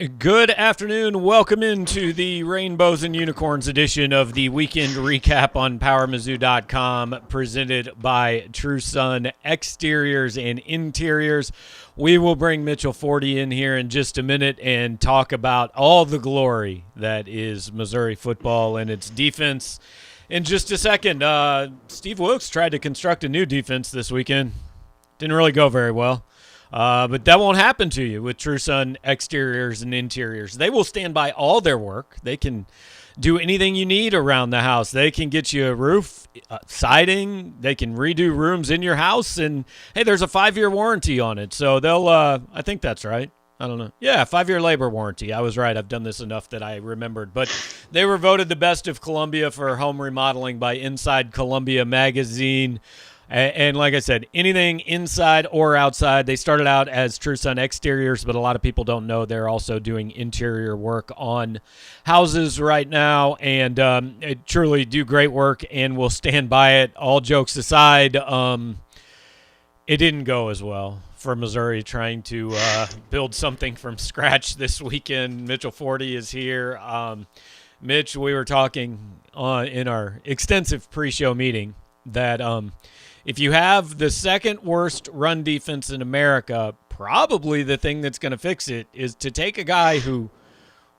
Good afternoon. Welcome into the Rainbows and Unicorns edition of the weekend recap on PowerMizzou.com, presented by True Sun Exteriors and Interiors. We will bring Mitchell 40 in here in just a minute and talk about all the glory that is Missouri football and its defense. In just a second, Steve Wilkes tried to construct a new defense this weekend. Didn't really go very well. But that won't happen to you with True Sun Exteriors and Interiors. They will stand by all their work. They can do anything you need around the house. They can get you a roof, siding. They can redo rooms in your house. And, hey, there's a 5-year warranty on it. So they'll I think that's right. I don't know. Yeah, 5-year labor warranty. I was right. I've done this enough that I remembered. But they were voted the best of Columbia for home remodeling by Inside Columbia magazine. And like I said, anything inside or outside. They started out as True Sun Exteriors, but a lot of people don't know they're also doing interior work on houses right now, and truly do great work and will stand by it. All jokes aside, it didn't go as well for Missouri trying to build something from scratch this weekend. Mitchell 40 is here. Mitch, we were talking in our extensive pre-show meeting that if you have the second worst run defense in America, probably the thing that's going to fix it is to take a guy who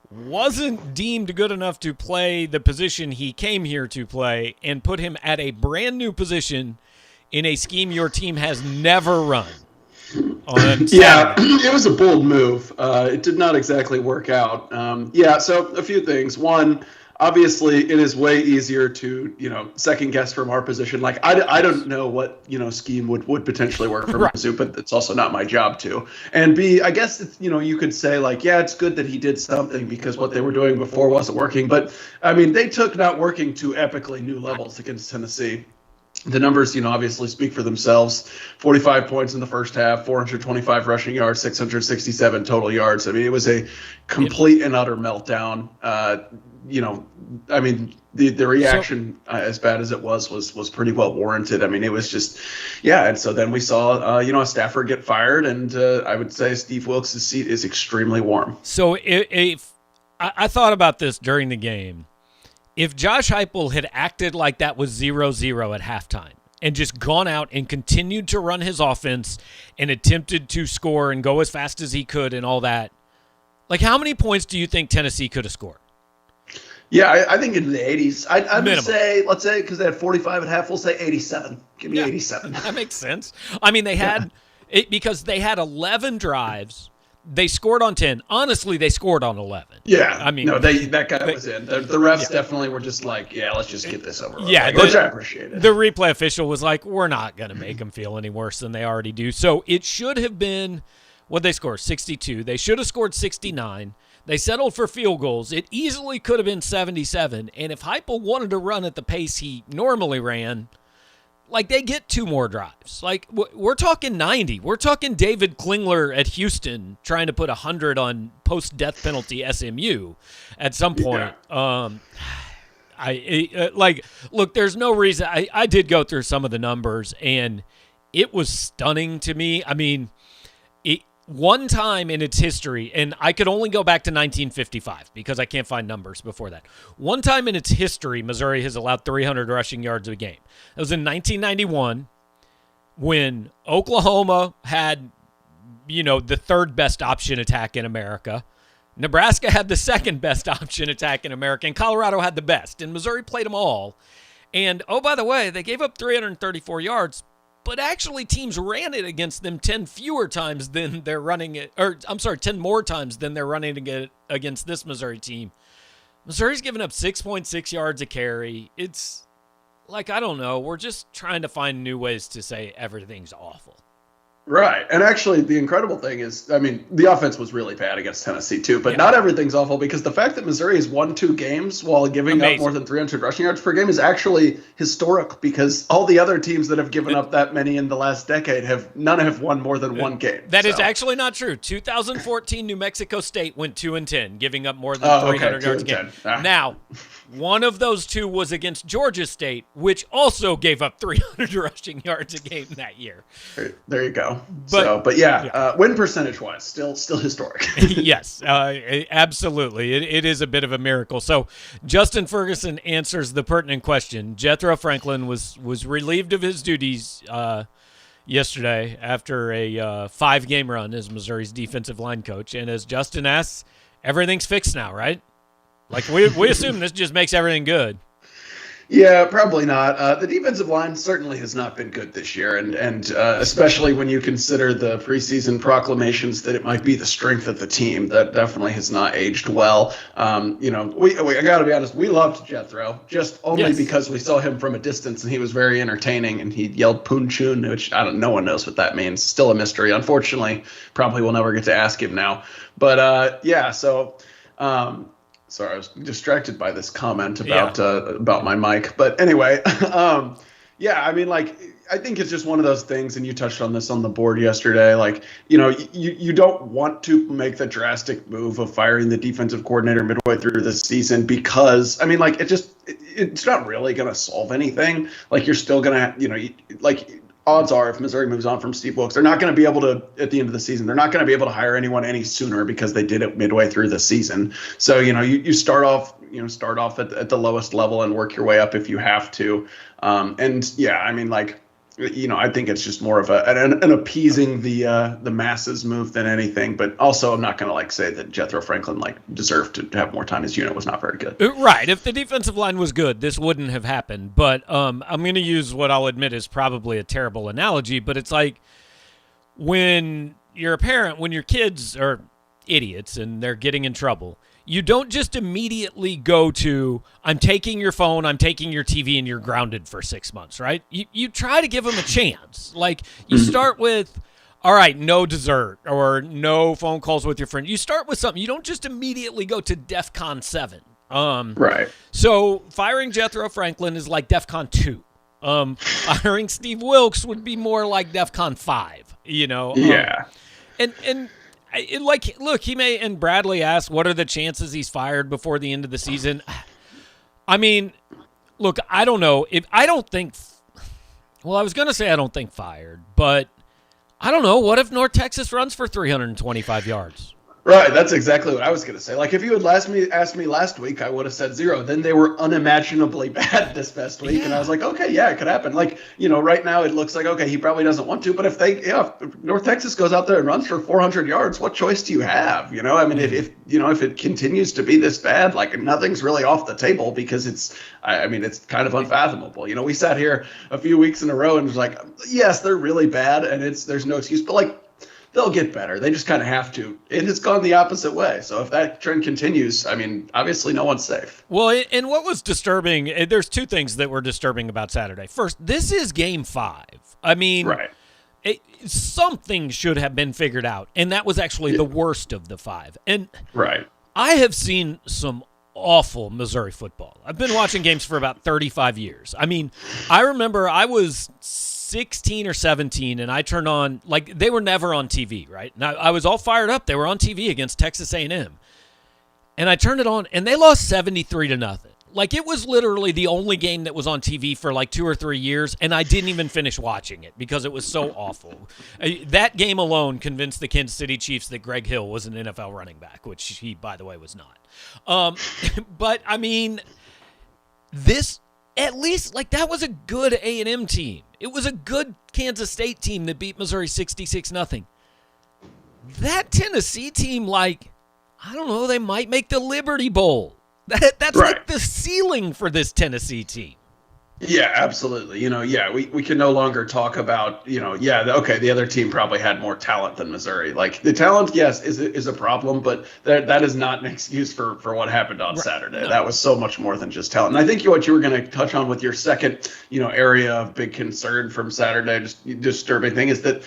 wasn't deemed good enough to play the position he came here to play and put him at a brand new position in a scheme your team has never run. Yeah, it was a bold move. It did not exactly work out. So a few things. One, obviously, it is way easier to, second guess from our position. Like, I don't know what, scheme would potentially work for Mizzou, but it's also not my job to. And B, I guess, it's, you could say, like, yeah, it's good that he did something because what they were doing before wasn't working. But, I mean, they took not working to epically new levels against Tennessee. The numbers, obviously speak for themselves. 45 points in the first half, 425 rushing yards, 667 total yards. I mean, it was a complete and utter meltdown. The reaction, as bad as it was pretty well warranted. I mean, it was just, and so then we saw, a staffer get fired, and I would say Steve Wilkes' seat is extremely warm. So if I thought about this during the game. If Josh Heupel had acted like that was 0-0 at halftime and just gone out and continued to run his offense and attempted to score and go as fast as he could and all that, like, how many points do you think Tennessee could have scored? Yeah, I think in the 80s. I would say, let's say, because they had 45 at half, we'll say 87. Give me 87. That makes sense. I mean, they had it because they had 11 drives. They scored on 10. Honestly, they scored on 11. Yeah. I mean, that guy was in. The refs definitely were just like, let's just get this over with. Yeah. Which I appreciate it. The replay official was like, we're not going to make them feel any worse than they already do. So it should have been, what'd they score? 62. They should have scored 69. They settled for field goals. It easily could have been 77. And if Heupel wanted to run at the pace he normally ran, like, they get 2 more drives. Like, we're talking 90. We're talking David Klingler at Houston trying to put 100 on post-death penalty SMU at some point. Yeah. Look, there's no reason. I did go through some of the numbers, and it was stunning to me. I mean, one time in its history, and I could only go back to 1955 because I can't find numbers before that. One time in its history, Missouri has allowed 300 rushing yards a game. That was in 1991 when Oklahoma had, the third best option attack in America. Nebraska had the second best option attack in America, and Colorado had the best. And Missouri played them all. And, oh, by the way, they gave up 334 yards. But actually, teams ran it against them 10 fewer times than they're running it, 10 more times than they're running it against this Missouri team. Missouri's given up 6.6 yards a carry. It's like, I don't know. We're just trying to find new ways to say everything's awful. Right. And actually, the incredible thing is, I mean, the offense was really bad against Tennessee, too. But not everything's awful, because the fact that Missouri has won 2 games while giving up more than 300 rushing yards per game is actually historic, because all the other teams that have given up that many in the last decade none have won more than 1 game. That is actually not true. 2014, New Mexico State went 2-10, giving up more than 300 yards a game. Now, one of those 2 was against Georgia State, which also gave up 300 rushing yards a game that year. There you go. go. But yeah. Win percentage wise, still historic. Yes, absolutely. It is a bit of a miracle. So Justin Ferguson answers the pertinent question. Jethro Franklin was relieved of his duties yesterday after a 5-game run as Missouri's defensive line coach. And as Justin asks, everything's fixed now, right? Like we assume this just makes everything good. Yeah, probably not. The defensive line certainly has not been good this year, and especially when you consider the preseason proclamations that it might be the strength of the team. That definitely has not aged well. I got to be honest, we loved Jethro just only because we saw him from a distance, and he was very entertaining, and he yelled "Poon Chun," which no one knows what that means. Still a mystery. Unfortunately, probably we'll never get to ask him now. But sorry, I was distracted by this comment about my mic. But anyway, I think it's just one of those things, and you touched on this on the board yesterday. Like, you don't want to make the drastic move of firing the defensive coordinator midway through the season because, it's not really going to solve anything. Like, you're still going to, odds are if Missouri moves on from Steve Wilkes, they're not going to be able to, at the end of the season, they're not going to be able to hire anyone any sooner because they did it midway through the season. So, you start off at the lowest level and work your way up if you have to. I think it's just more of an appeasing the masses move than anything. But also, I'm not going to say that Jethro Franklin deserved to have more time. His unit was not very good. Right. If the defensive line was good, this wouldn't have happened. But I'm going to use what I'll admit is probably a terrible analogy. But it's like when you're a parent, when your kids are idiots and they're getting in trouble, you don't just immediately go to, I'm taking your phone, I'm taking your TV, and you're grounded for 6 months, right? You try to give them a chance. Like, you start with, all right, no dessert or no phone calls with your friend. You start with something. You don't just immediately go to DEFCON 7. Right. So firing Jethro Franklin is like DEFCON 2. Firing Steve Wilkes would be more like DEFCON 5, Yeah. Look, he may, and Bradley asked, what are the chances he's fired before the end of the season? I mean, look, I don't know. I was going to say I don't think fired, but I don't know. What if North Texas runs for 325 yards? Right, that's exactly what I was going to say. Like, if you had asked me last week, I would have said 0. Then they were unimaginably bad this past week, and I was like, okay, yeah, it could happen. Like, right now it looks like, okay, he probably doesn't want to, but if North Texas goes out there and runs for 400 yards, what choice do you have? If it continues to be this bad, like, nothing's really off the table because it's kind of unfathomable. We sat here a few weeks in a row and was like, yes, they're really bad, and there's no excuse, but they'll get better. They just kind of have to. It has gone the opposite way. So if that trend continues, obviously no one's safe. Well, and what was disturbing, there's two things that were disturbing about Saturday. First, this is game 5. Right. Something should have been figured out, and that was actually the worst of the 5. And right. I have seen some awful Missouri football. I've been watching games for about 35 years. I remember I was 16 or 17, and I turned on, they were never on TV, right? Now, I was all fired up. They were on TV against Texas A&M. And I turned it on, and they lost 73-0. It was literally the only game that was on TV for 2 or 3 years, and I didn't even finish watching it because it was so awful. That game alone convinced the Kansas City Chiefs that Greg Hill was an NFL running back, which he, by the way, was not. But, this, at least, that was a good A&M team. It was a good Kansas State team that beat Missouri 66-0. That Tennessee team, I don't know, they might make the Liberty Bowl. That's right. The ceiling for this Tennessee team. Yeah, absolutely. We can no longer talk about, the other team probably had more talent than Missouri. The talent, yes, is a problem, but that is not an excuse for what happened on Saturday. No. That was so much more than just talent. And I think what you were going to touch on with your second, area of big concern from Saturday, just disturbing thing, is that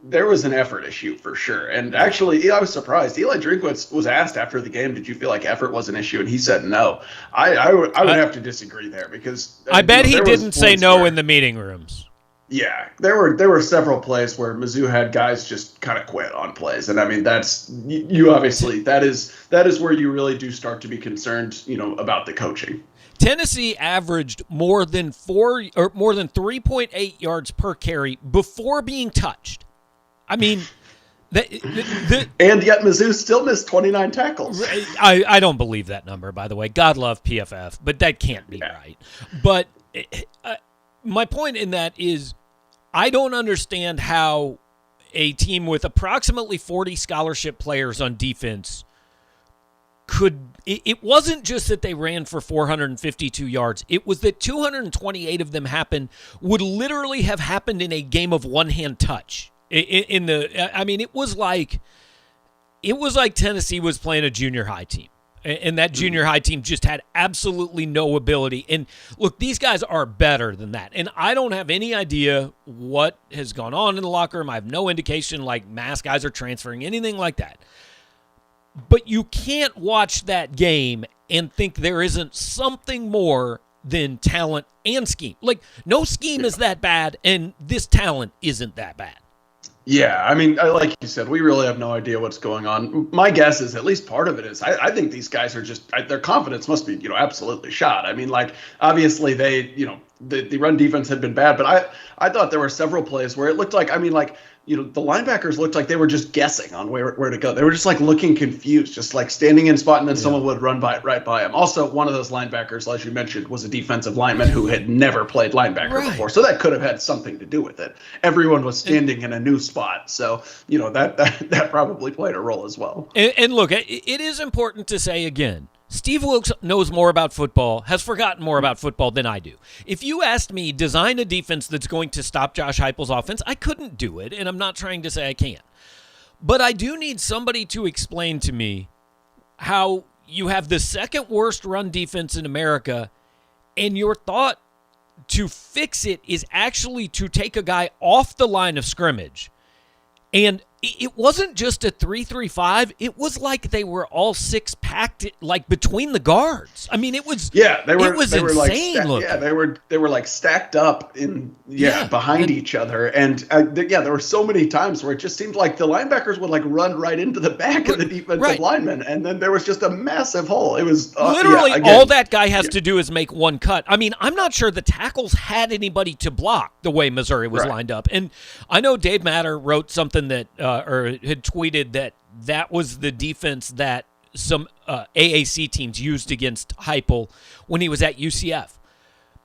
there was an effort issue for sure. And actually, I was surprised. Eli Drinkwitz was asked after the game, did you feel like effort was an issue? And he said no. I would have to disagree there because I bet he didn't say no in the meeting rooms. Yeah, there were several plays where Mizzou had guys just kind of quit on plays. And that's you obviously that is where you really do start to be concerned, about the coaching. Tennessee averaged more than 3.8 yards per carry before being touched. I mean, and yet Mizzou still missed 29 tackles. I don't believe that number, by the way. God love PFF, but that can't be right. But my point in that is I don't understand how a team with approximately 40 scholarship players on defense could – it wasn't just that they ran for 452 yards. It was that 228 of them would literally have happened in a game of one-hand touch. It was like Tennessee was playing a junior high team, and that junior high team just had absolutely no ability. And look, these guys are better than that, and I don't have any idea what has gone on in the locker room. I have no indication like mass guys are transferring, anything like that. But you can't watch that game and think there isn't something more than talent and scheme. Like, no scheme is that bad, and this talent isn't that bad. Yeah, I mean, like you said, we really have no idea what's going on. My guess is at least part of it is I think these guys are just their confidence must be absolutely shot. I mean, like obviously they the run defense had been bad, but I thought there were several plays where it looked like the linebackers looked like they were just guessing on where to go. They were just like looking confused, just like standing in spot, and then someone would run right by him. Also, one of those linebackers, as you mentioned, was a defensive lineman who had never played linebacker before, so that could have had something to do with it. Everyone was standing in a new spot, so that probably played a role as well. And look, it is important to say again, Steve Wilks knows more about football, has forgotten more about football than I do. If you asked me, design a defense that's going to stop Josh Heupel's offense, I couldn't do it, and I'm not trying to say I can't. But I do need somebody to explain to me how you have the second worst run defense in America, and your thought to fix it is actually to take a guy off the line of scrimmage. And it wasn't just a 3-3-5. It was like they were all six packed like between the guards. I mean, it was they were insane. They were like stacked up behind each other, and there were so many times where it just seemed like the linebackers would like run right into the back of the defensive lineman, and then there was just a massive hole. It was literally all that guy has to do is make one cut. I mean, I'm not sure the tackles had anybody to block the way Missouri was lined up, and I know Dave Matter wrote something that. Or had tweeted that was the defense that some AAC teams used against Heupel when he was at UCF.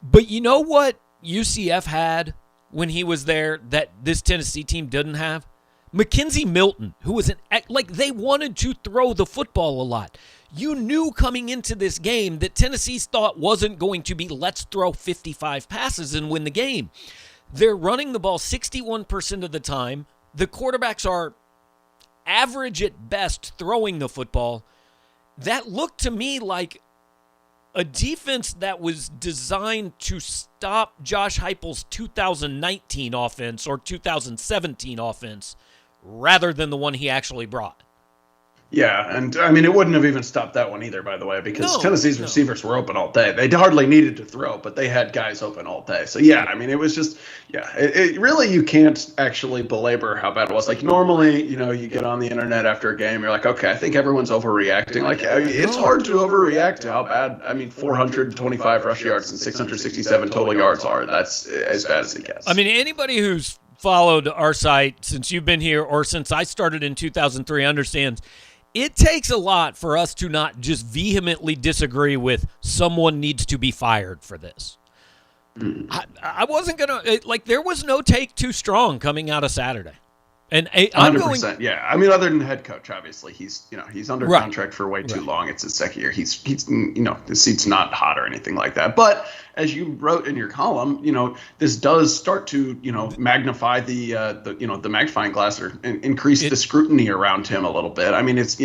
But you know what UCF had when he was there that this Tennessee team didn't have? Mackenzie Milton, who was they wanted to throw the football a lot. You knew coming into this game that Tennessee's thought wasn't going to be let's throw 55 passes and win the game. They're running the ball 61% of the time. The quarterbacks are average at best throwing the football. That looked to me like a defense that was designed to stop Josh Heupel's 2019 offense or 2017 offense rather than the one he actually brought. Yeah, and I mean, it wouldn't have even stopped that one either, by the way, because Tennessee's receivers were open all day. They hardly needed to throw, but they had guys open all day. So, yeah, I mean, it was just, it really, you can't actually belabor how bad it was. Like, normally, you get on the internet after a game, you're like, okay, I think everyone's overreacting. Like, it's hard to overreact to how bad, 425 rush yards and 667 total yards are. That's as bad as it gets. I mean, anybody who's followed our site since you've been here or since I started in 2003 understands it takes a lot for us to not just vehemently disagree with someone needs to be fired for this. I wasn't going to, there was no take too strong coming out of Saturday. And I'm 100%, yeah. I mean, other than the head coach, obviously, he's under contract for way too long. It's his second year. He's the seat's not hot or anything like that. But as you wrote in your column, this does start to magnify the magnifying glass or increase the scrutiny around him a little bit. I mean, it's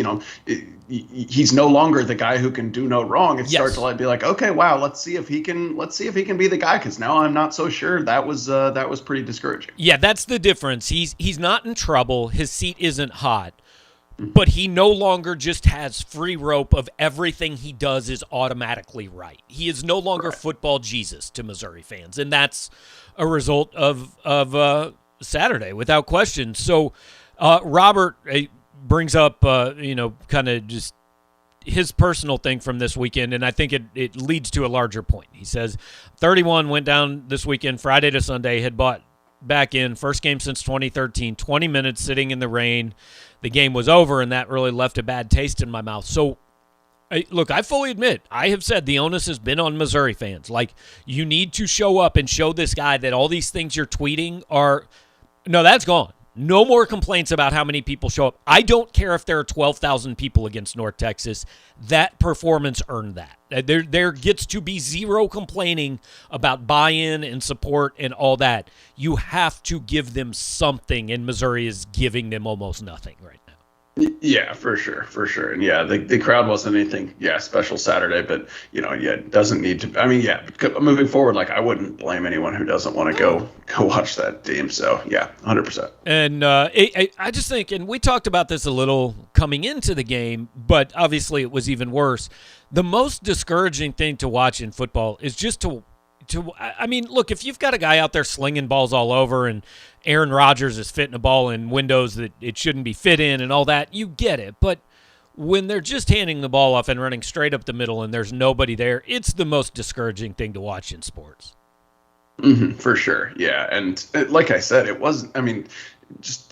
he's no longer the guy who can do no wrong. It starts to be like, okay, wow, let's see if he can be the guy, because now I'm not so sure. That was pretty discouraging. Yeah, that's the difference. He's not in trouble. His seat isn't hot. But he no longer just has free rope of everything he does is automatically right. He is no longer football Jesus to Missouri fans, and that's a result of Saturday without question. So Robert brings up kind of just his personal thing from this weekend, and I think it leads to a larger point. He says 31 went down this weekend, Friday to Sunday, had bought back in, first game since 2013, 20 minutes sitting in the rain. The game was over, and that really left a bad taste in my mouth. So, look, I fully admit, I have said the onus has been on Missouri fans. Like, you need to show up and show this guy that all these things you're tweeting are – no, that's gone. No more complaints about how many people show up. I don't care if there are 12,000 people against North Texas. That performance earned that. There gets to be zero complaining about buy-in and support and all that. You have to give them something, and Missouri is giving them almost nothing right now. Yeah, for sure. And yeah, the crowd wasn't anything, special Saturday, but it doesn't need to. I mean, moving forward, like I wouldn't blame anyone who doesn't want to go watch that game. So yeah, 100%. And I just think, and we talked about this a little coming into the game, but obviously it was even worse. The most discouraging thing to watch in football is just I mean, look, if you've got a guy out there slinging balls all over and Aaron Rodgers is fitting a ball in windows that it shouldn't be fit in and all that, you get it. But when they're just handing the ball off and running straight up the middle and there's nobody there, it's the most discouraging thing to watch in sports. Mm-hmm, for sure, yeah. And like I said, it wasn't – I mean –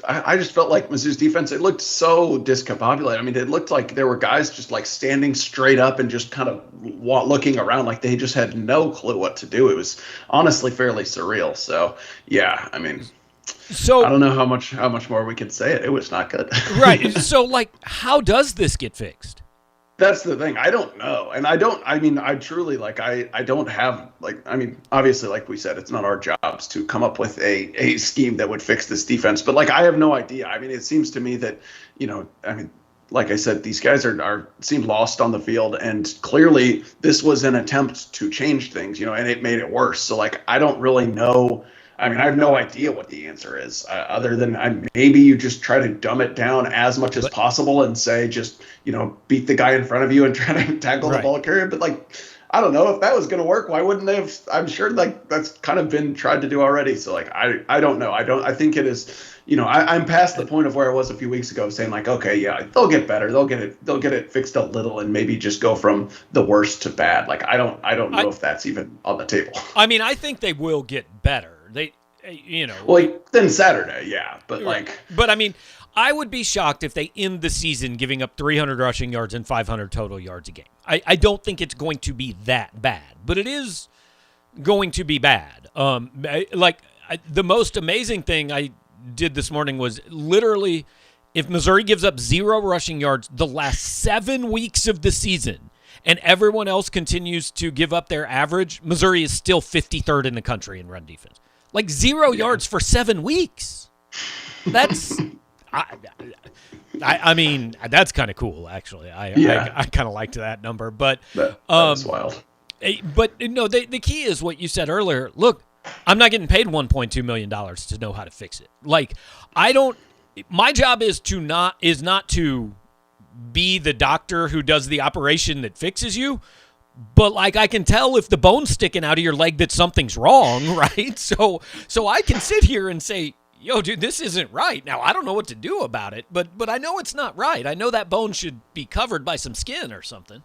I just felt like Mizzou's defense, it looked so discombobulated. I mean, it looked like there were guys just like standing straight up and just kind of looking around like they just had no clue what to do. It was honestly fairly surreal. So, yeah, I mean, I don't know how much more we could say it. It was not good. Right. So, like, how does this get fixed? That's the thing. I don't know. And I truly, like, I don't have, like, I mean, obviously, like we said, it's not our jobs to come up with a scheme that would fix this defense. But, like, I have no idea. I mean, it seems to me that, I mean, like I said, these guys seem lost on the field. And clearly this was an attempt to change things, and it made it worse. So, like, I don't really know. I mean, I have no idea what the answer is, other than maybe you just try to dumb it down as much as possible and say just, beat the guy in front of you and try to tackle the ball carrier. But, like, I don't know if that was going to work. Why wouldn't they have? I'm sure, like, that's kind of been tried to do already. So, like, I don't know. I think it is, I'm past the point of where I was a few weeks ago saying, like, okay, yeah, they'll get better. They'll get it fixed a little and maybe just go from the worst to bad. Like, I don't know if that's even on the table. I mean, I think they will get better. They, like then Saturday, yeah, but like, but I mean, I would be shocked if they end the season giving up 300 rushing yards and 500 total yards a game. I don't think it's going to be that bad, but it is going to be bad. The most amazing thing I did this morning was literally, if Missouri gives up 0 rushing yards the last 7 weeks of the season, and everyone else continues to give up their average, Missouri is still 53rd in the country in run defense. Like 0 yards for 7 weeks. That's, I mean, that's kind of cool, actually. I kind of liked that number, but that's wild. But no, the key is what you said earlier. Look, I'm not getting paid $1.2 million to know how to fix it. Like, my job is not to be the doctor who does the operation that fixes you. But, like, I can tell if the bone's sticking out of your leg that something's wrong, right? So I can sit here and say, yo, dude, this isn't right. Now, I don't know what to do about it, but I know it's not right. I know that bone should be covered by some skin or something.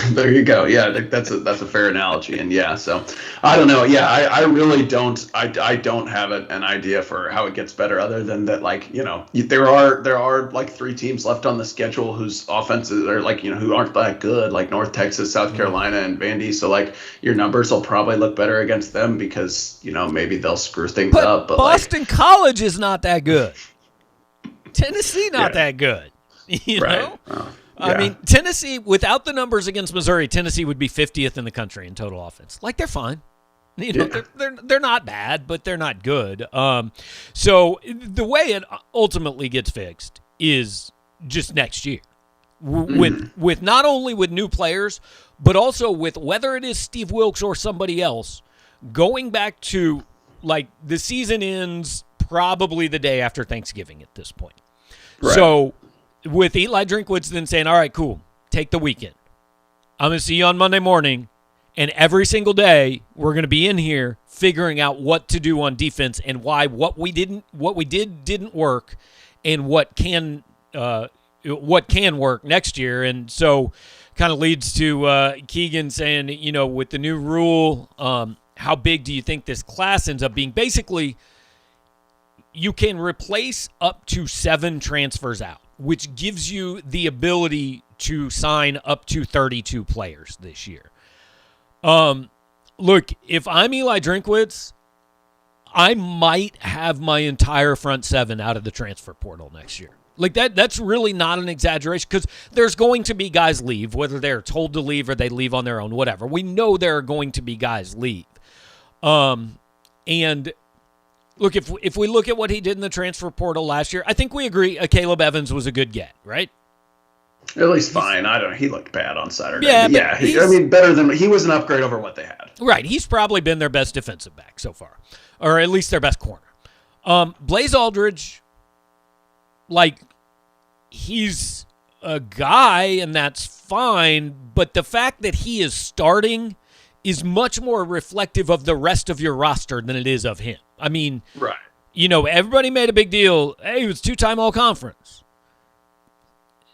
There you go. Yeah, that's a fair analogy. And yeah, so I don't know. Yeah, I really don't. I don't have an idea for how it gets better, other than that, like, there are like 3 teams left on the schedule whose offenses are like, who aren't that good, like North Texas, South Carolina, and Vandy. So, like, your numbers will probably look better against them because maybe they'll screw things up. But Boston College is not that good. Tennessee not that good. You know. I mean, Tennessee, without the numbers against Missouri, Tennessee would be 50th in the country in total offense. Like, they're fine. They're not bad, but they're not good. So the way it ultimately gets fixed is just next year, with not only with new players, but also with whether it is Steve Wilkes or somebody else going back to, like, the season ends probably the day after Thanksgiving at this point. Right. So, with Eli Drinkwitz then saying, all right, cool, take the weekend. I'm going to see you on Monday morning, and every single day we're going to be in here figuring out what to do on defense and why what we did didn't work, and what can what can work next year. And so kind of leads to Keegan saying, with the new rule, how big do you think this class ends up being? Basically, you can replace up to 7 transfers out, which gives you the ability to sign up to 32 players this year. Look, if I'm Eli Drinkwitz, I might have my entire front 7 out of the transfer portal next year. Like that's really not an exaggeration, because there's going to be guys leave, whether they're told to leave or they leave on their own, whatever. We know there are going to be guys leave. And look, if we look at what he did in the transfer portal last year, I think we agree Caleb Evans was a good get, right? At least fine. I don't know. He looked bad on Saturday. Yeah, better than he was an upgrade over what they had. Right. He's probably been their best defensive back so far, or at least their best corner. Blaze Aldridge, he's a guy, and that's fine, but the fact that he is starting is much more reflective of the rest of your roster than it is of him. I mean, right. Everybody made a big deal. Hey, he was 2-time All-Conference.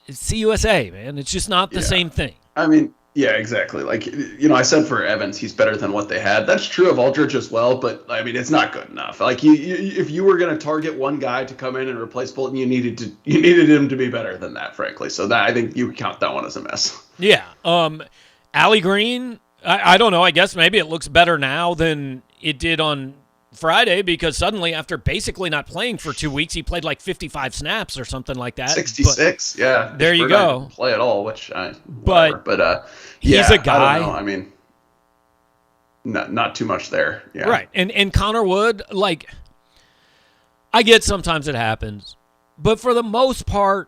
It's CUSA, man. It's just not the same thing. I mean, yeah, exactly. I said for Evans, he's better than what they had. That's true of Aldridge as well, but I mean, it's not good enough. If you were going to target one guy to come in and replace Bolton, you needed him to be better than that, frankly. So that, I think you would count that one as a mess. Yeah. Allie Green, I don't know. I guess maybe it looks better now than it did on Friday, because suddenly, after basically not playing for 2 weeks, he played 55 snaps or something like that. 66, yeah. There you go. Play at all, which he's a guy. I don't know. I mean, not too much there. Yeah. Right. And Connor Wood, I get sometimes it happens, but for the most part,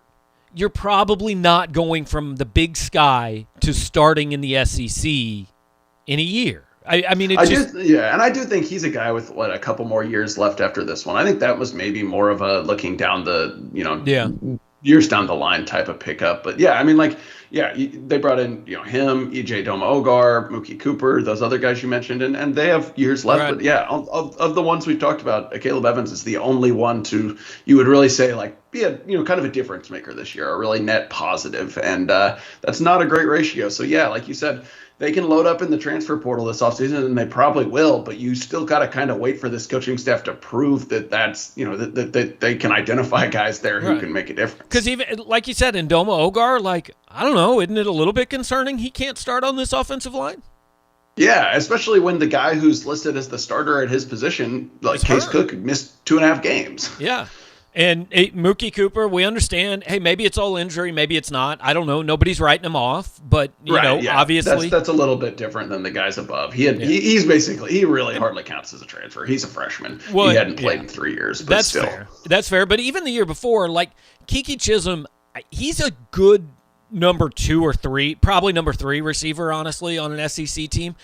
you're probably not going from the Big Sky to starting in the SEC in a year. I mean, and I do think he's a guy with a couple more years left after this one. I think that was maybe more of a looking down the, years down the line type of pickup. But yeah, I mean, they brought in, him, EJ Doma-Ogar, Mookie Cooper, those other guys you mentioned, and they have years left. Right. But yeah, of the ones we've talked about, Caleb Evans is the only one you would really say be a, kind of a difference maker this year, a really net positive. And that's not a great ratio. So yeah, like you said, they can load up in the transfer portal this offseason, and they probably will, but you still got to kind of wait for this coaching staff to prove that that they can identify guys there who can make a difference. Because even, like you said, in Doma-Ogar, I don't know, isn't it a little bit concerning he can't start on this offensive line? Yeah, especially when the guy who's listed as the starter at his position, Case Cook, missed 2.5 games. Yeah. And Mookie Cooper, we understand, hey, maybe it's all injury, maybe it's not. I don't know. Nobody's writing him off. But, obviously. That's a little bit different than the guys above. He really hardly counts as a transfer. He's a freshman. Well, he hadn't played in 3 years, but that's still. Fair. That's fair. But even the year before, Kiki Chisholm, he's a good number 2 or 3, probably number 3 receiver, honestly, on an SEC team.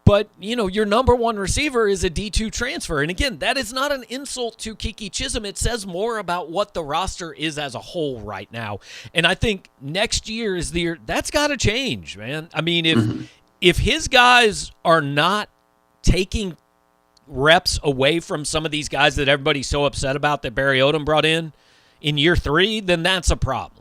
But, your number 1 receiver is a D2 transfer. And again, that is not an insult to Kiki Chisholm. It says more about what the roster is as a whole right now. And I think next year is the year that's got to change, man. I mean, if his guys are not taking reps away from some of these guys that everybody's so upset about that Barry Odom brought in year 3, then that's a problem.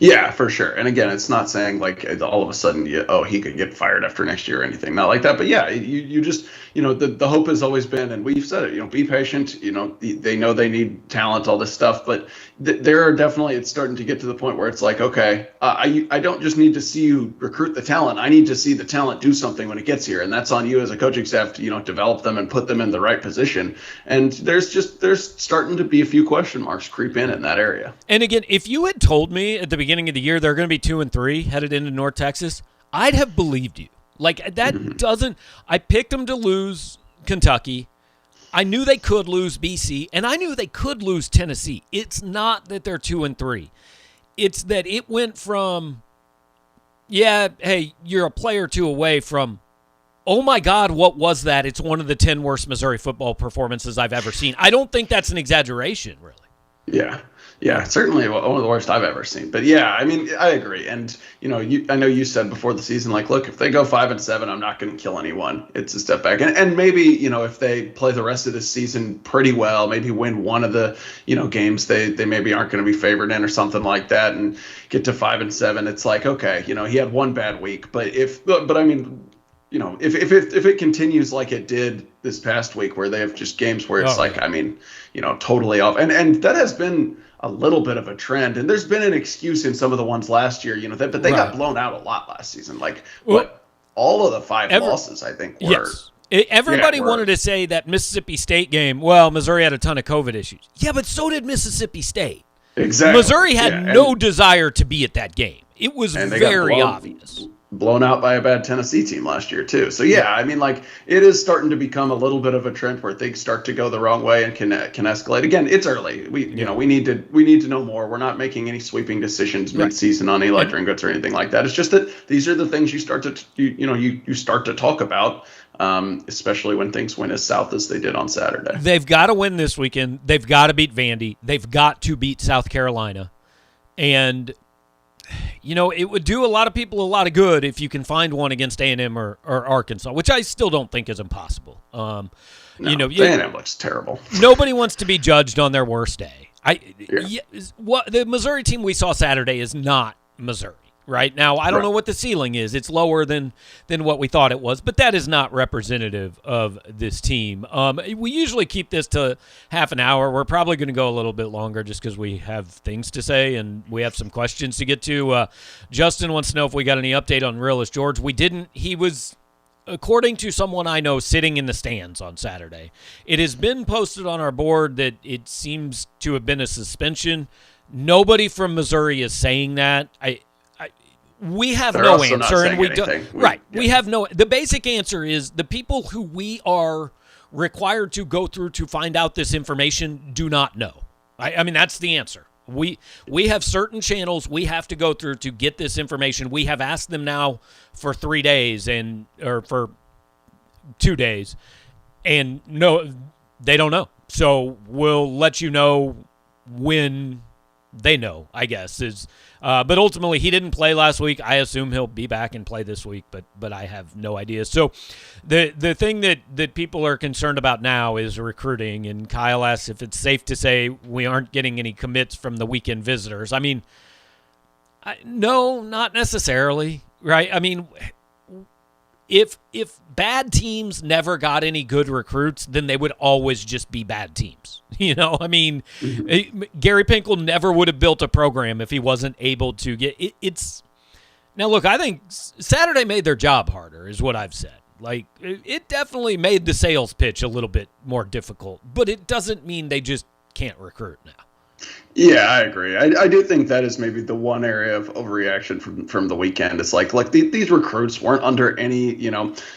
Yeah, for sure. And again, it's not saying all of a sudden, he could get fired after next year or anything, not like that. But yeah, you just, the hope has always been, and we've said it, be patient. They know they need talent, all this stuff, but there are definitely, it's starting to get to the point where it's okay, I don't just need to see you recruit the talent. I need to see the talent do something when it gets here. And that's on you as a coaching staff to, develop them and put them in the right position. And there's starting to be a few question marks creep in that area. And again, if you had told me at the beginning of the year they're going to be 2-3 headed into North Texas, I'd have believed you. I picked them to lose Kentucky. I knew they could lose BC, and I knew they could lose Tennessee. It's not that they're 2-3. It's that it went from, hey, you're a player or 2 away from, oh my God, what was that? It's one of the 10 worst Missouri football performances I've ever seen. I don't think that's an exaggeration, really. Yeah. Yeah, certainly one of the worst I've ever seen. But yeah, I mean, I agree. And I know you said before the season, like, look, if they go 5-7, I'm not going to kill anyone. It's a step back. And maybe if they play the rest of this season pretty well, maybe win one of the games they maybe aren't going to be favored in or something like that, and get to 5-7. It's like, okay, he had one bad week, but I mean, if it continues like it did this past week, where they have just games where it's I mean, totally off, and that has been a little bit of a trend, and there's been an excuse in some of the ones last year, but they got blown out a lot last season. Like, all of the 5 losses, I think, were. Yes. Everybody wanted to say that Mississippi State game, well, Missouri had a ton of COVID issues. Yeah, but so did Mississippi State. Exactly. Missouri had no desire to be at that game. It was very obvious. Blown out by a bad Tennessee team last year too. So yeah, I mean, like, it is starting to become a little bit of a trend where things start to go the wrong way and can escalate. Again, it's early. We need to know more. We're not making any sweeping decisions mid-season on Eli Drinkwitz or anything like that. It's just that these are the things you start to talk about, especially when things went as south as they did on Saturday. They've got to win this weekend. They've got to beat Vandy. They've got to beat South Carolina, and it would do a lot of people a lot of good if you can find one against A&M or Arkansas, which I still don't think is impossible. A&M looks terrible. Nobody wants to be judged on their worst day. The Missouri team we saw Saturday is not Missouri. Right now, I don't know what the ceiling is. It's lower than what we thought it was, but that is not representative of this team. We usually keep this to half an hour. We're probably going to go a little bit longer just because we have things to say and we have some questions to get to. Justin wants to know if we got any update on Realist George. We didn't. He was, according to someone I know, sitting in the stands on Saturday. It has been posted on our board that it seems to have been a suspension. Nobody from Missouri is saying that. We have no answer, and we don't. Right, we have no. The basic answer is the people who we are required to go through to find out this information do not know. I mean, that's the answer. We have certain channels we have to go through to get this information. We have asked them now for 3 days or for 2 days, and no, they don't know. So we'll let you know when they know, I guess, but ultimately he didn't play last week. I assume he'll be back and play this week, but I have no idea. So the thing that people are concerned about now is recruiting, and Kyle asks if it's safe to say we aren't getting any commits from the weekend visitors. I mean, no, not necessarily, right? I mean, if bad teams never got any good recruits, then they would always just be bad teams. I mean, Gary Pinkel never would have built a program if he wasn't able to get it. Now, look, I think Saturday made their job harder, is what I've said. Like, it definitely made the sales pitch a little bit more difficult, but it doesn't mean they just can't recruit now. Yeah, I agree. I do think that is maybe the one area of overreaction from the weekend. It's like these recruits weren't under any,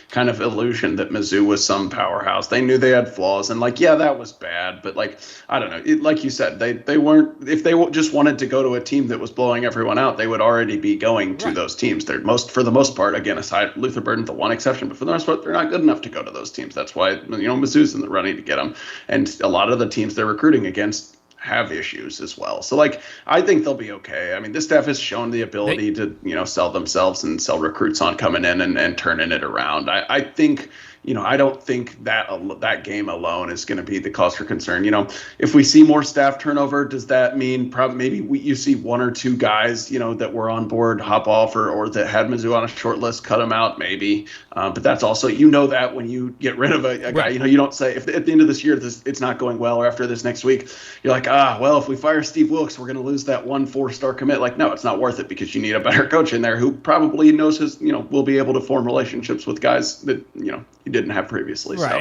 kind of illusion that Mizzou was some powerhouse. They knew they had flaws, and that was bad. But I don't know. Like you said, they weren't. If they just wanted to go to a team that was blowing everyone out, they would already be going to those teams. For the most part, again, aside Luther Burden, the one exception, but for the most part, they're not good enough to go to those teams. That's why Mizzou's in the running to get them, and a lot of the teams they're recruiting against have issues as well. So I think they'll be okay. I mean, this staff has shown the ability to, sell themselves and sell recruits on coming in and turning it around. I think, I don't think that game alone is going to be the cause for concern. If we see more staff turnover, does that mean maybe you see one or two guys, that were on board hop off or that had Mizzou on a short list, cut them out maybe. But that's also, that when you get rid of a guy, you don't say if at the end of this year, it's not going well, or after this next week, you're like, well, if we fire Steve Wilkes, we're going to lose that 1 4-star commit. No, it's not worth it, because you need a better coach in there who probably knows will be able to form relationships with guys that, he didn't have previously. Right. So,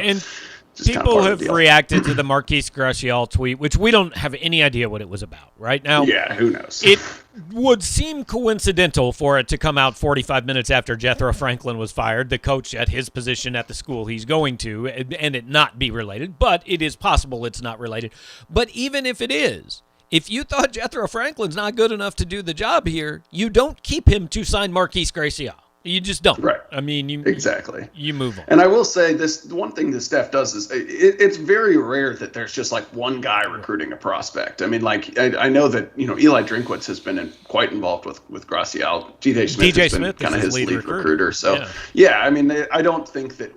and people have reacted to the Marquise Gracial tweet, which we don't have any idea what it was about right now. Yeah, who knows? It would seem coincidental for it to come out 45 minutes after Jethro Franklin was fired, the coach at his position at the school he's going to, and it not be related. But it is possible it's not related. But even if it is, if you thought Jethro Franklin's not good enough to do the job here, you don't keep him to sign Marquise Gracial. You just don't. Right. I mean, exactly. You move on. And I will say this: one thing that Steph does is it's very rare that there's just like one guy recruiting a prospect. I mean, like I know that Eli Drinkwitz has been quite involved with Gracial. DJ Smith has been kind of his lead recruiter. So yeah, I mean, I don't think that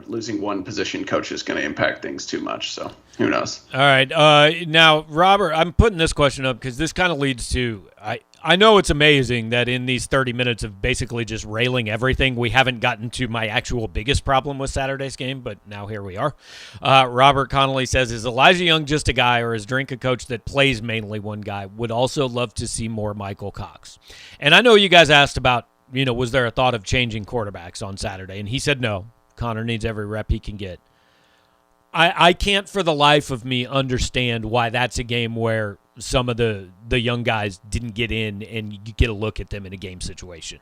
losing one position coach is going to impact things too much. So who knows? All right. Now, Robert, I'm putting this question up because this kind of leads to I know it's amazing that in these 30 minutes of basically just railing everything, we haven't gotten to my actual biggest problem with Saturday's game, but now here we are. Robert Connolly says, is Elijah Young just a guy, or is Drink a coach that plays mainly one guy? Would also love to see more Michael Cox. And I know you guys asked about, was there a thought of changing quarterbacks on Saturday? And he said no. Connor needs every rep he can get. I can't for the life of me understand why that's a game where some of the young guys didn't get in and you get a look at them in a game situation.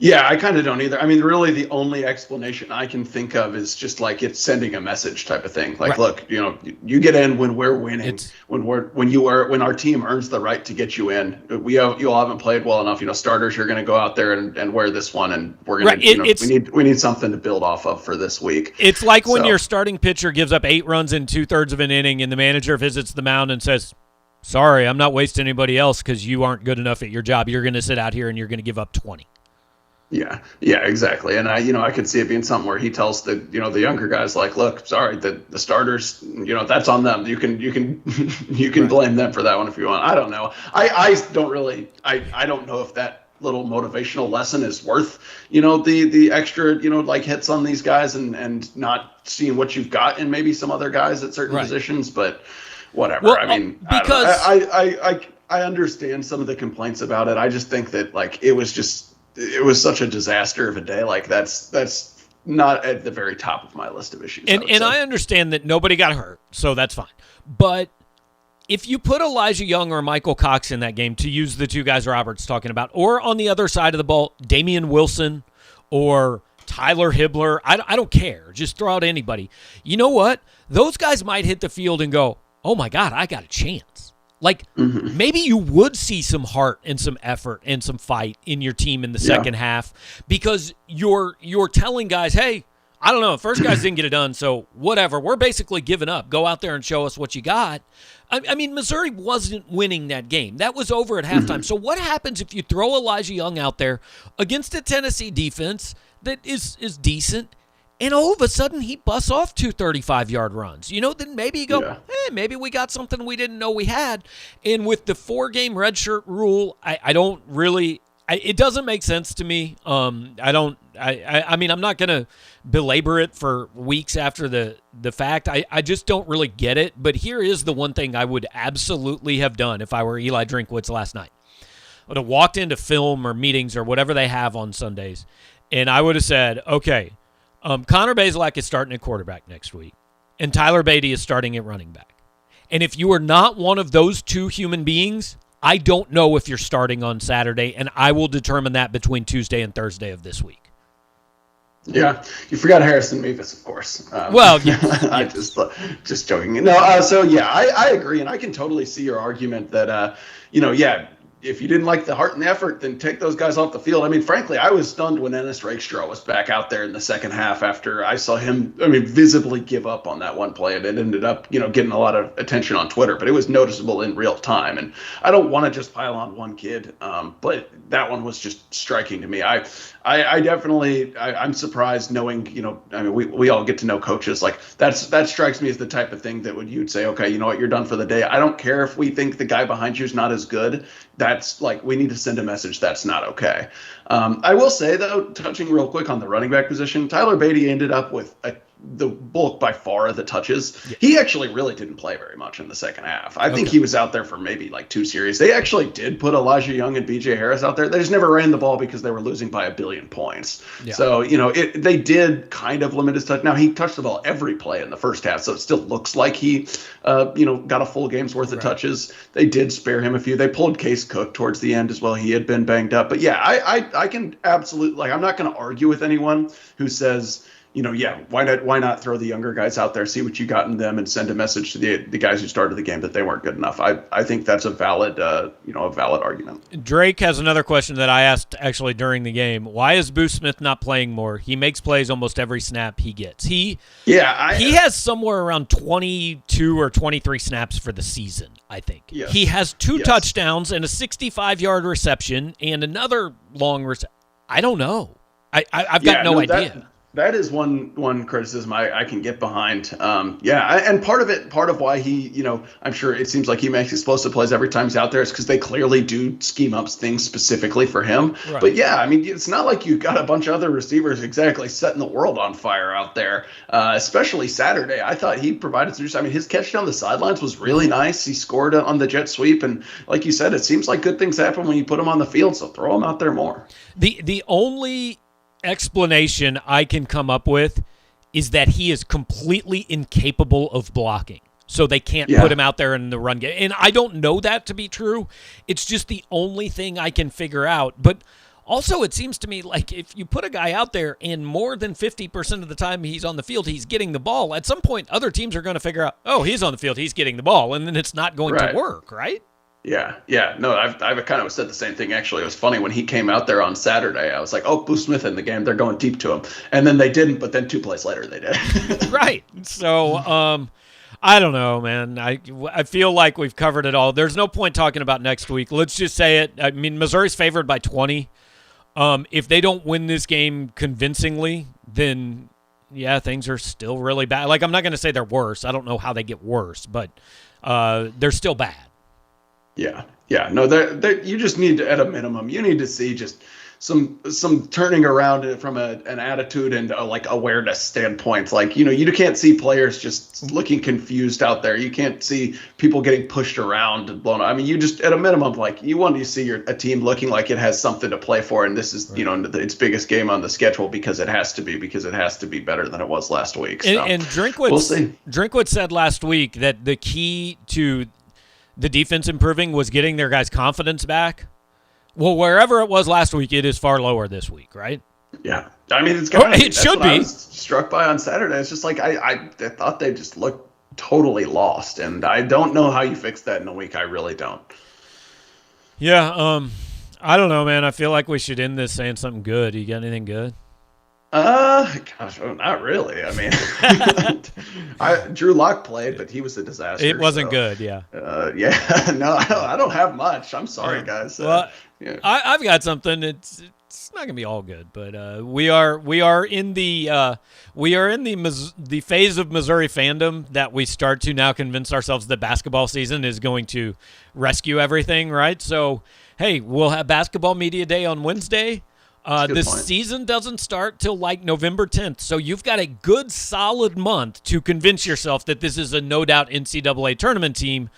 Yeah, I kind of don't either. I mean, really, the only explanation I can think of is just like it's sending a message type of thing. Like, look, you get in when we're winning, when our team earns the right to get you in. You all haven't played well enough. Starters are going to go out there and wear this one, and we're going to. We need something to build off of for this week. It's like when your starting pitcher gives up 8 runs in 2/3 of an inning, and the manager visits the mound and says, "Sorry, I'm not wasting anybody else because you aren't good enough at your job. You're going to sit out here and you're going to give up 20." Yeah, exactly. And I could see it being something where he tells the younger guys, like, look, sorry, the starters, that's on them. You can blame them for that one if you want. I don't know. I don't know if that little motivational lesson is worth, the extra, like hits on these guys and not seeing what you've got in maybe some other guys at certain positions, but whatever. Well, I mean, because I understand some of the complaints about it. I just think that it was such a disaster of a day. Like that's not at the very top of my list of issues. And I understand that nobody got hurt, so that's fine. But if you put Elijah Young or Michael Cox in that game, to use the two guys Robert's talking about, or on the other side of the ball, Damian Wilson or Tyler Hibbler, I don't care. Just throw out anybody. You know what? Those guys might hit the field and go, oh my God, I got a chance. Like, maybe you would see some heart and some effort and some fight in your team in the second half, because you're telling guys, hey, I don't know, first guys didn't get it done, so whatever. We're basically giving up. Go out there and show us what you got. I mean, Missouri wasn't winning that game. That was over at halftime. So what happens if you throw Elijah Young out there against a Tennessee defense that is decent, and all of a sudden he busts off 2 35-yard runs? Then maybe you go, hey, maybe we got something we didn't know we had. And with the 4-game redshirt rule, I don't really – it doesn't make sense to me. I mean, I'm not going to belabor it for weeks after the fact. I just don't really get it. But here is the one thing I would absolutely have done if I were Eli Drinkwitz last night. I would have walked into film or meetings or whatever they have on Sundays, and I would have said, okay, Connor Bazelak is starting at quarterback next week, and Tyler Beatty is starting at running back. And if you are not one of those two human beings, I don't know if you're starting on Saturday, and I will determine that between Tuesday and Thursday of this week. Yeah, you forgot Harrison Mevis, of course. Well, yeah. I just joking. No, so yeah, I agree, and I can totally see your argument that, if you didn't like the heart and the effort, then take those guys off the field. I mean, frankly, I was stunned when Ennis Rakestraw was back out there in the second half after I saw him, visibly give up on that one play. And it ended up, getting a lot of attention on Twitter, but it was noticeable in real time. And I don't want to just pile on one kid, but that one was just striking to me. I definitely, I'm surprised knowing, we all get to know coaches. Like that strikes me as the type of thing that you'd say, okay, you know what, you're done for the day. I don't care if we think the guy behind you is not as good. That's like, we need to send a message that's not okay. I will say, though, touching real quick on the running back position, Tyler Beatty ended up with the bulk by far of the touches. Yeah. He actually really didn't play very much in the second half. I think he was out there for maybe like 2 series. They actually did put Elijah Young and BJ Harris out there. They just never ran the ball because they were losing by 1 billion points. Yeah. So, they did kind of limit his touch. Now, he touched the ball every play in the first half, so it still looks like he, got a full game's worth of touches. They did spare him a few. They pulled Case Cook towards the end as well. He had been banged up. But, yeah, I can absolutely – I'm not going to argue with anyone who says – why not throw the younger guys out there, see what you got in them, and send a message to the guys who started the game that they weren't good enough. I think that's a valid argument. Drake has another question that I asked actually during the game. Why is Booth Smith not playing more? He makes plays almost every snap he gets. He has somewhere around 22 or 23 snaps for the season, I think. Yes. He has 2 touchdowns and a 65-yard reception and another long reception. I don't know. I've got no idea. That is one criticism I can get behind. And part of why he, I'm sure it seems like he makes explosive plays every time he's out there is because they clearly do scheme up things specifically for him. Right. But it's not like you've got a bunch of other receivers exactly setting the world on fire out there. Especially Saturday, I thought he provided some. His catch down the sidelines was really nice. He scored on the jet sweep, and like you said, it seems like good things happen when you put him on the field. So throw him out there more. The only explanation I can come up with is that he is completely incapable of blocking. So they can't put him out there in the run game. And I don't know that to be true. It's just the only thing I can figure out. But also it seems to me like if you put a guy out there and more than 50% of the time he's on the field, he's getting the ball, at some point other teams are going to figure out, oh, he's on the field, he's getting the ball, and then it's not going to work, right? Yeah. No, I've kind of said the same thing, actually. It was funny when he came out there on Saturday. I was like, oh, Booth Smith in the game. They're going deep to him. And then they didn't, but then 2 plays later they did. Right. So, I don't know, man. I feel like we've covered it all. There's no point talking about next week. Let's just say it. I mean, Missouri's favored by 20. If they don't win this game convincingly, then, things are still really bad. Like, I'm not going to say they're worse. I don't know how they get worse, but they're still bad. Yeah. No, you just need to, at a minimum, you need to see just some turning around from an attitude and awareness standpoint. Like, you can't see players just looking confused out there. You can't see people getting pushed around and blown up. You just, at a minimum, you want to see a team looking like it has something to play for. And this is, its biggest game on the schedule because it has to be better than it was last week. So, and Drinkwitz said last week that the key to the defense improving was getting their guys' confidence back. Well, wherever it was last week, it is far lower this week, right? Yeah. It should be. I was struck by on Saturday. It's just like I thought they just looked totally lost, and I don't know how you fix that in a week. I really don't. Yeah, I don't know, man. I feel like we should end this saying something good. You got anything good? Not really. Drew Lock played, but he was a disaster. It wasn't good, yeah. No, I don't have much. I'm sorry, guys. I've got something. It's not gonna be all good, but we are in the phase of Missouri fandom that we start to now convince ourselves that basketball season is going to rescue everything, right? So, hey, we'll have basketball media day on Wednesday. The season doesn't start till November 10th, so you've got a good solid month to convince yourself that this is a no-doubt NCAA tournament team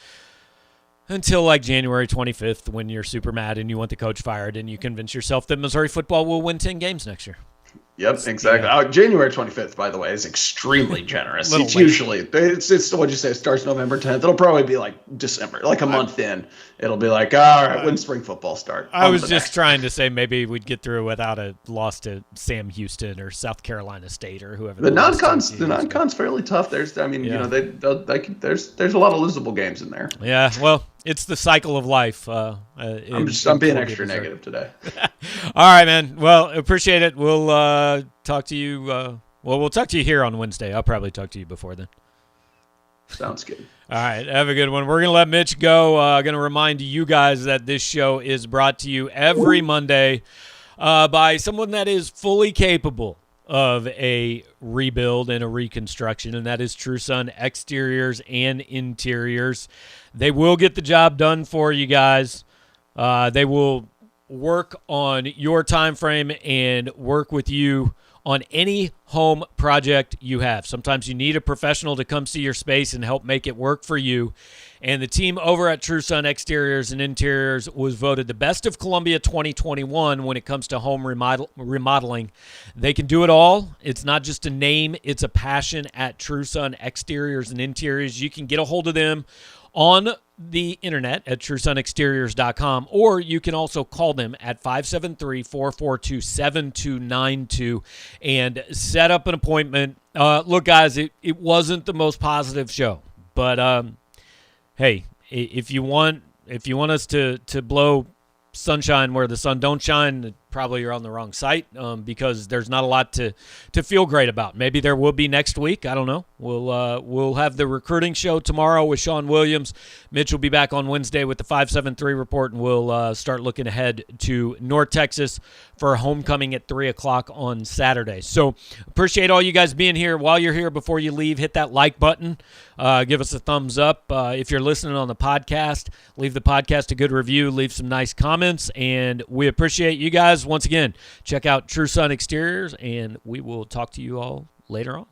until January 25th when you're super mad and you want the coach fired and you convince yourself that Missouri football will win 10 games next year. Yep, exactly. Yeah. January 25th, by the way, is extremely generous. It's usually, what'd you say, it starts November 10th. It'll probably be December, a month in. It'll be all right, when spring football start? I was just trying to say maybe we'd get through without a loss to Sam Houston or South Carolina State or whoever. The non-con's fairly tough. There's a lot of losable games in there. Yeah, well, it's the cycle of life. I'm being extra negative today. All right, man. Well, appreciate it. We'll talk to you. We'll talk to you here on Wednesday. I'll probably talk to you before then. Sounds good. All right, have a good one. We're going to let Mitch go. Going to remind you guys that this show is brought to you every Monday by someone that is fully capable of a rebuild and a reconstruction, and that is True Sun Exteriors and Interiors. They will get the job done for you guys. They will work on your time frame and work with you on any home project you have. Sometimes you need a professional to come see your space and help make it work for you. And the team over at True Sun Exteriors and Interiors was voted the best of Columbia 2021 when it comes to home remodeling. They can do it all. It's not just a name, it's a passion at True Sun Exteriors and Interiors. You can get a hold of them on the internet at TrueSunExteriors.com, or you can also call them at 573-442-7292 and set up an appointment. Look, guys, it wasn't the most positive show, but hey, if you want us to blow sunshine where the sun don't shine, probably you're on the wrong site, because there's not a lot to feel great about. Maybe there will be next week. I don't know. We'll have the recruiting show tomorrow with Sean Williams. Mitch will be back on Wednesday with the 573 report, and we'll start looking ahead to North Texas for homecoming at 3 o'clock on Saturday. So appreciate all you guys being here. While you're here, before you leave, hit that like button. Give us a thumbs up. If you're listening on the podcast, leave the podcast a good review. Leave some nice comments, and we appreciate you guys. Once again, check out True Sun Exteriors, and we will talk to you all later on.